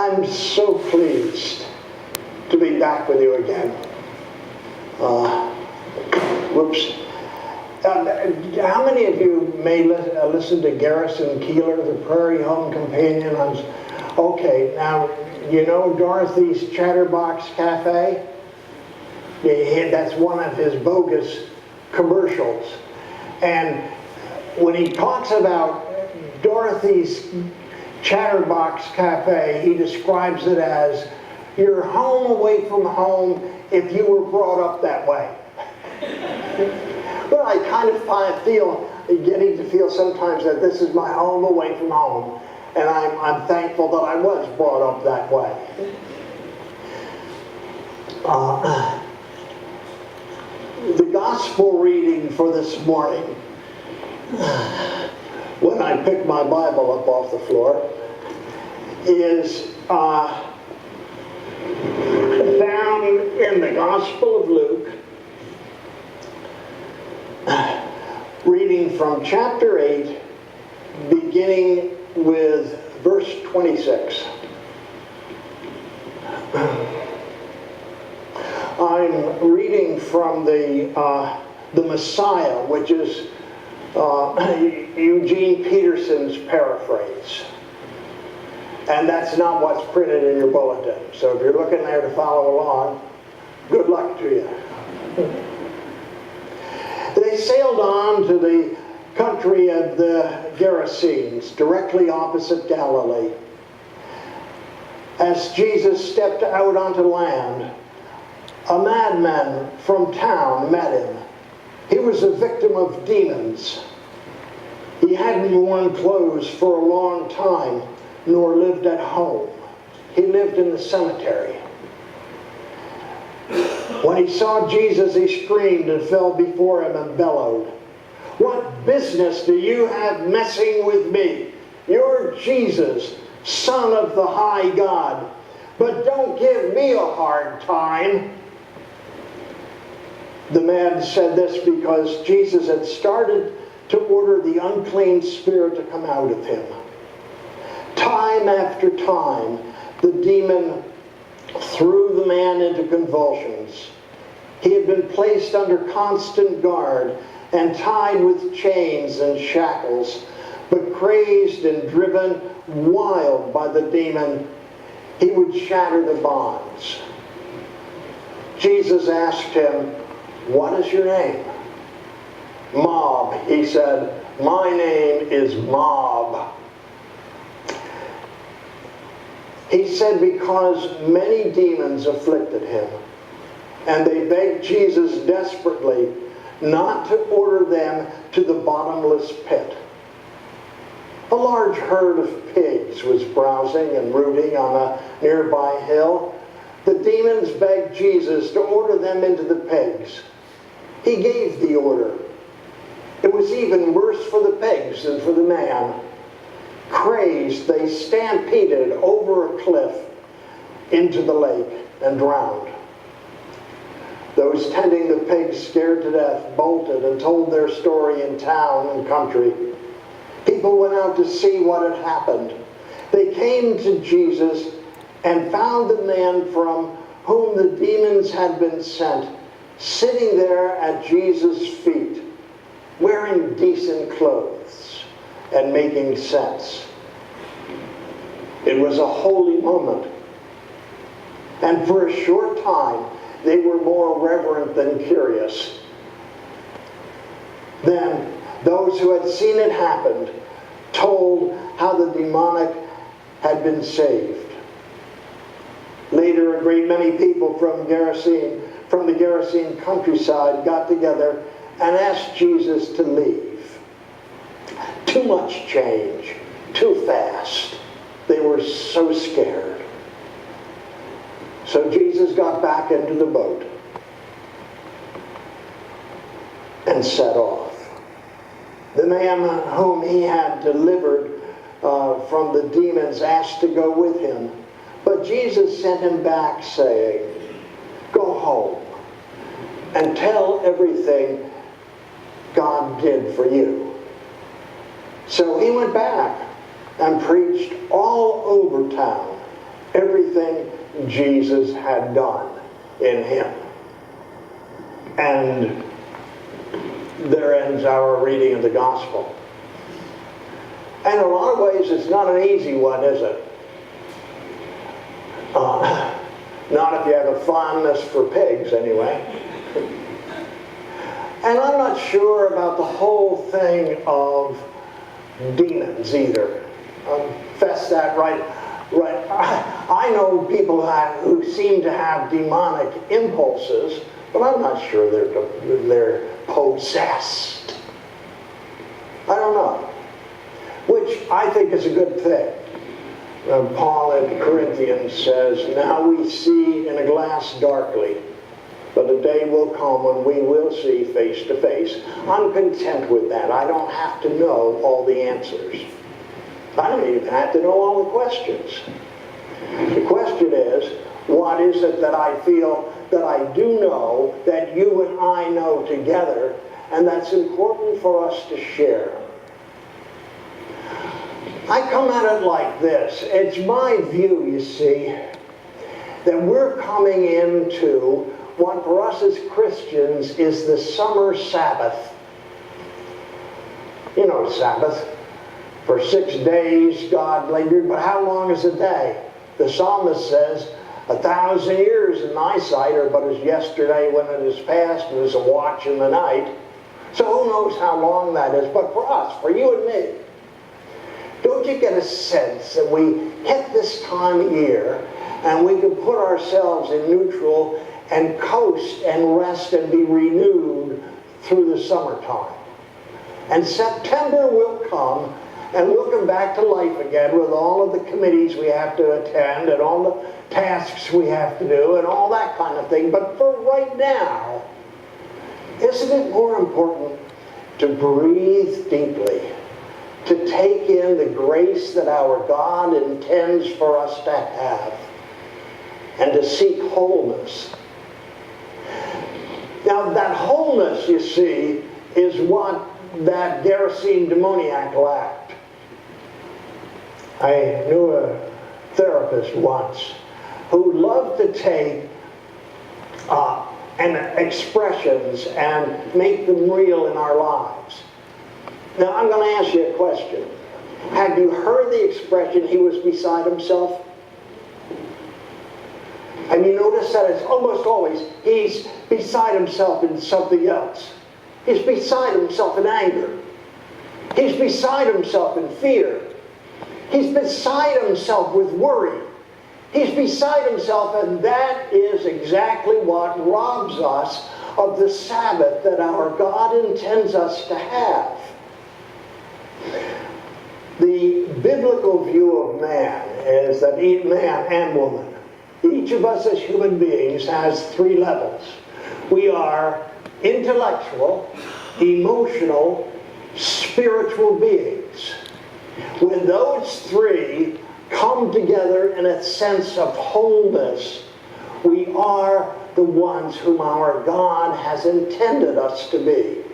I'm so pleased to be back with you again. How many of you may listen to Garrison Keillor, the Prairie Home Companion? Okay, now, you know Dorothy's Chatterbox Cafe? That's one of his bogus commercials. And when he talks about Dorothy's Chatterbox Cafe, he describes it as your home away from home if you were brought up that way. Well, I kind of getting to feel sometimes that this is my home away from home, and I'm thankful that I was brought up that way. The gospel reading for this morning, when I picked my Bible up off the floor, is found in the Gospel of Luke, reading from chapter 8, beginning with verse 26. I'm reading from the Messiah, which is Eugene Peterson's paraphrase. And that's not what's printed in your bulletin. So if you're looking there to follow along, good luck to you. They sailed on to the country of the Gerasenes, directly opposite Galilee. As Jesus stepped out onto land, a madman from town met him. He was a victim of demons. He hadn't worn clothes for a long time, nor lived at home. He lived in the cemetery. When he saw Jesus, he screamed and fell before him and bellowed, "What business do you have messing with me? You're Jesus, Son of the High God. But don't give me a hard time." The man said this because Jesus had started to order the unclean spirit to come out of him. Time after time, the demon threw the man into convulsions. He had been placed under constant guard and tied with chains and shackles, but crazed and driven wild by the demon, he would shatter the bonds. Jesus asked him, "What is your name?" "Mob," he said. "My name is Mob." He said because many demons afflicted him, and they begged Jesus desperately not to order them to the bottomless pit. A large herd of pigs was browsing and rooting on a nearby hill. The demons begged Jesus to order them into the pigs. He gave the order. It was even worse for the pigs than for the man. Crazed, they stampeded over a cliff into the lake and drowned. Those tending the pigs, scared to death, bolted and told their story in town and country. People went out to see what had happened. They came to Jesus and found the man from whom the demons had been sent, sitting there at Jesus' feet, wearing decent clothes and making sense. It was a holy moment. And for a short time, they were more reverent than curious. Then, those who had seen it happen told how the demonic had been saved. Later, a great many people from the Gerasene countryside got together and asked Jesus to leave. Too much change, too fast. They were so scared. So Jesus got back into the boat and set off. The man whom he had delivered from the demons asked to go with him, but Jesus sent him back saying, "Go home and tell everything God did for you." So he went back and preached all over town everything Jesus had done in him. And there ends our reading of the gospel. And in a lot of ways, it's not an easy one, is it? Not if you have a fondness for pigs, anyway. And I'm not sure about the whole thing of demons either. Confess that right. I know people who seem to have demonic impulses, but I'm not sure they're possessed. I don't know. Which I think is a good thing. Paul in Corinthians says, now we see in a glass darkly, but a day will come when we will see face to face. I'm content with that. I don't have to know all the answers. I don't even have to know all the questions. The question is, what is it that I feel that I do know, that you and I know together, and that's important for us to share? I come at it like this. It's my view, you see, that we're coming into what for us as Christians is the summer Sabbath. You know Sabbath. For 6 days God labored, but how long is a day? The psalmist says, 1,000 years in thy sight are but as yesterday when it is past, and as a watch in the night. So who knows how long that is? But for us, for you and me, don't you get a sense that we hit this time of year and we can put ourselves in neutral and coast and rest and be renewed through the summertime? And September will come, and we'll come back to life again with all of the committees we have to attend and all the tasks we have to do and all that kind of thing. But for right now, isn't it more important to breathe deeply, to take in the grace that our God intends for us to have, and to seek wholeness? Now, that wholeness, you see, is what that Gerasene demoniac lacked. I knew a therapist once who loved to take expressions and make them real in our lives. Now, I'm going to ask you a question. Have you heard the expression, he was beside himself? Have you noticed that it's almost always, he's beside himself in something else? He's beside himself in anger. He's beside himself in fear. He's beside himself with worry. He's beside himself, and that is exactly what robs us of the Sabbath that our God intends us to have. The biblical view of man is that man and woman, each of us as human beings has 3 levels. We are intellectual, emotional, spiritual beings. When those 3 come together in a sense of wholeness, we are the ones whom our God has intended us to be.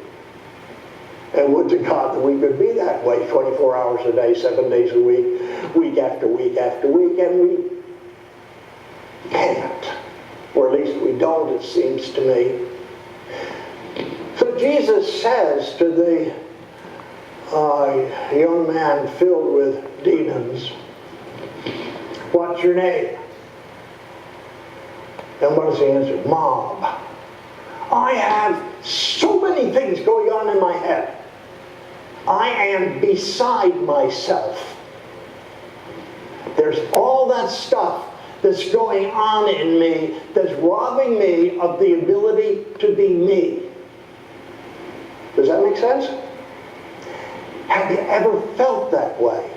And would to God that we could be that way 24 hours a day, 7 days a week, week after week after week, and we can't. Or at least we don't, it seems to me. So Jesus says to the young man filled with demons, "What's your name?" And what does he answer? "Mom, I have so many things going on in my head. I am beside myself. There's all that stuff that's going on in me that's robbing me of the ability to be me." Does that make sense? Have you ever felt that way?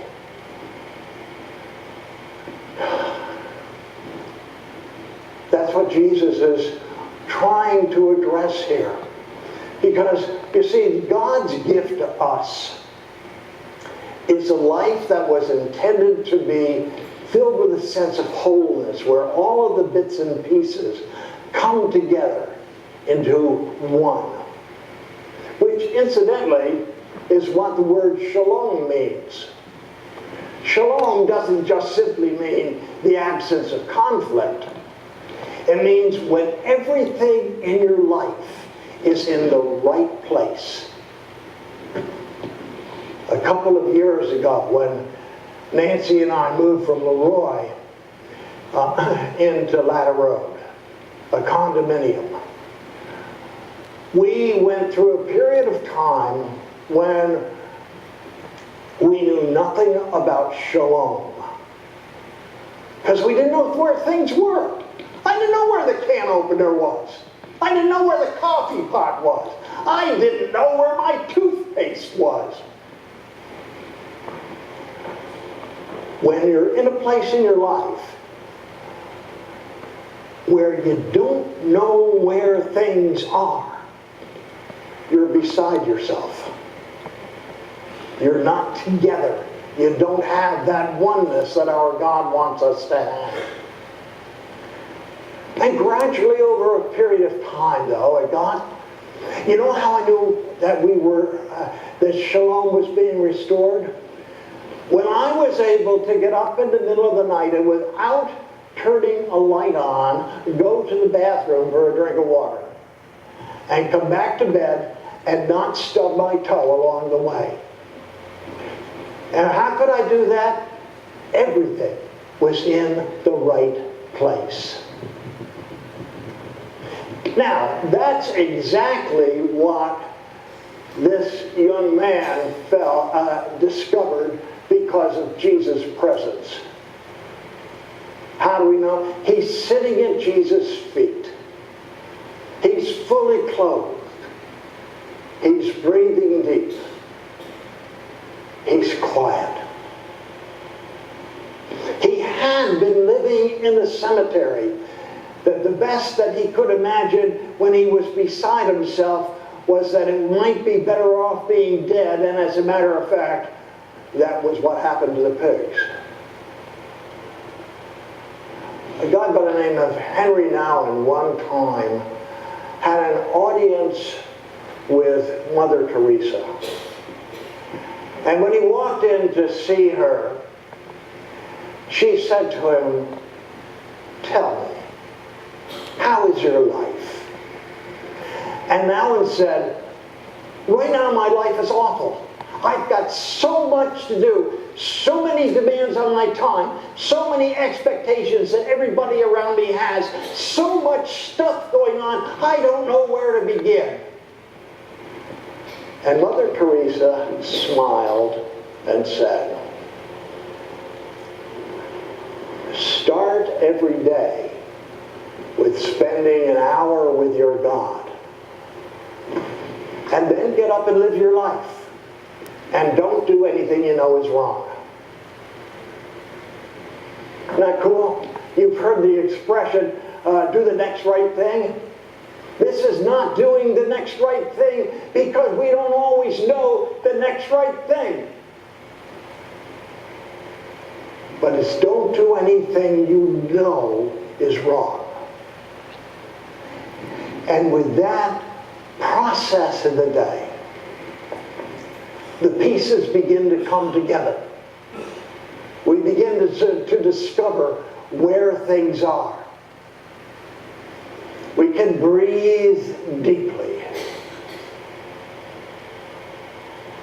That's what Jesus is trying to address here. Because, you see, God's gift to us is a life that was intended to be filled with a sense of wholeness, where all of the bits and pieces come together into one. Which, incidentally, is what the word shalom means. Shalom doesn't just simply mean the absence of conflict. It means when everything in your life is in the right place. A couple of years ago, when Nancy and I moved from Leroy into Ladder Road, a condominium, we went through a period of time when we knew nothing about Shalom. Because we didn't know where things were. I didn't know where the can opener was. I didn't know where the coffee pot was. I didn't know where my toothpaste was. When you're in a place in your life where you don't know where things are, you're beside yourself. You're not together. You don't have that oneness that our God wants us to have. And gradually over a period of time, though, it got, you know how I knew that that Shalom was being restored? When I was able to get up in the middle of the night and without turning a light on, go to the bathroom for a drink of water and come back to bed and not stub my toe along the way. And how could I do that? Everything was in the right place. Now, that's exactly what this young man discovered because of Jesus' presence. How do we know? He's sitting at Jesus' feet. He's fully clothed. He's breathing deep. He's quiet. He had been living in a cemetery. The best that he could imagine when he was beside himself was that it might be better off being dead, and as a matter of fact, that was what happened to the pigs. A guy by the name of Henry Nouwen one time had an audience with Mother Teresa. And when he walked in to see her, she said to him, "Tell me, how is your life?" And Nouwen said, "Right now my life is awful. I've got so much to do, so many demands on my time, so many expectations that everybody around me has, so much stuff going on, I don't know where to begin." And Mother Teresa smiled and said, "Start every day with spending an hour with your God. And then get up and live your life. And don't do anything you know is wrong." Isn't that cool? You've heard the expression, do the next right thing. This is not doing the next right thing because we don't always know the next right thing. But it's don't do anything you know is wrong. And with that process of the day, the pieces begin to come together. We begin to discover where things are. We can breathe deeply.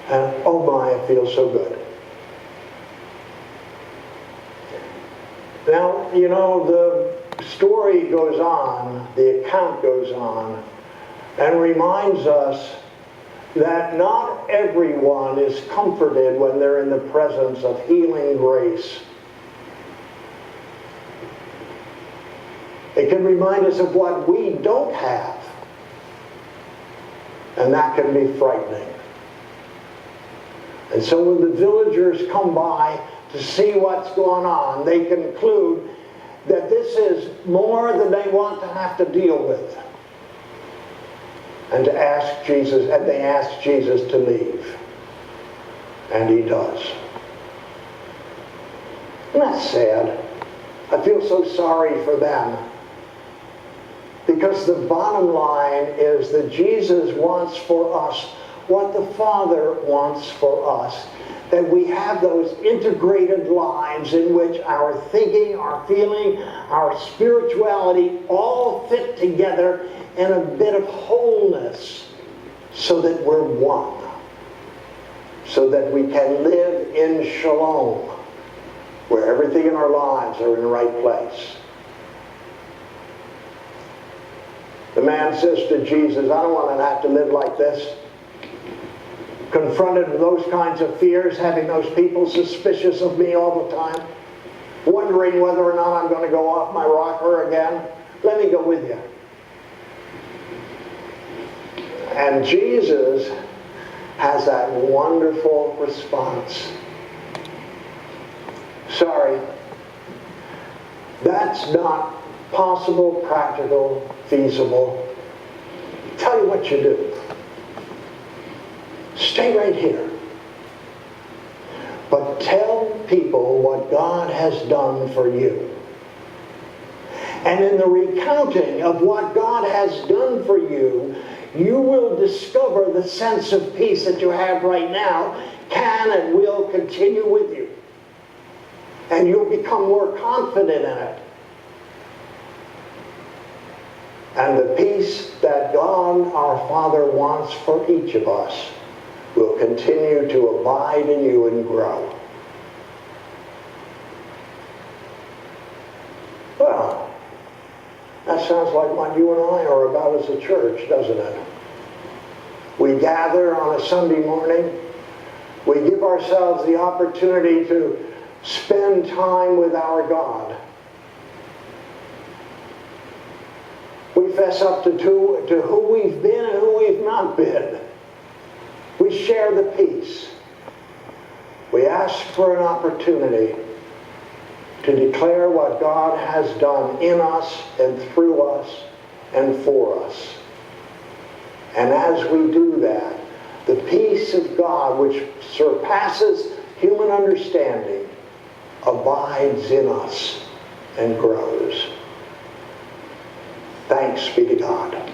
And oh my, it feels so good. Now, you know, the story goes on, the account goes on, and reminds us that not everyone is comforted when they're in the presence of healing grace. It can remind us of what we don't have. And that can be frightening. And so when the villagers come by to see what's going on, they conclude that this is more than they want to have to deal with. And they ask Jesus to leave. And he does. Isn't that sad? I feel so sorry for them. Because the bottom line is that Jesus wants for us what the Father wants for us. that we have those integrated lives in which our thinking, our feeling, our spirituality all fit together in a bit of wholeness, so that we're one, so that we can live in shalom, where everything in our lives are in the right place. The man says to Jesus, I don't want to have to live like this. Confronted with those kinds of fears, having those people suspicious of me all the time, wondering whether or not I'm going to go off my rocker again. Let me go with you. And Jesus has that wonderful response. Sorry, that's not possible, practical, feasible. Tell you what you do. Stay right here. But tell people what God has done for you. And in the recounting of what God has done for you, you will discover the sense of peace that you have right now can and will continue with you. And you'll become more confident in it. And the peace that God our Father wants for each of us will continue to abide in you and grow. Well, that sounds like what you and I are about as a church, doesn't it? We gather on a Sunday morning. We give ourselves the opportunity to spend time with our God. We fess up to who we've been and who we've not been. We share the peace. We ask for an opportunity to declare what God has done in us and through us and for us. And as we do that, the peace of God, which surpasses human understanding, abides in us and grows. Thanks be to God.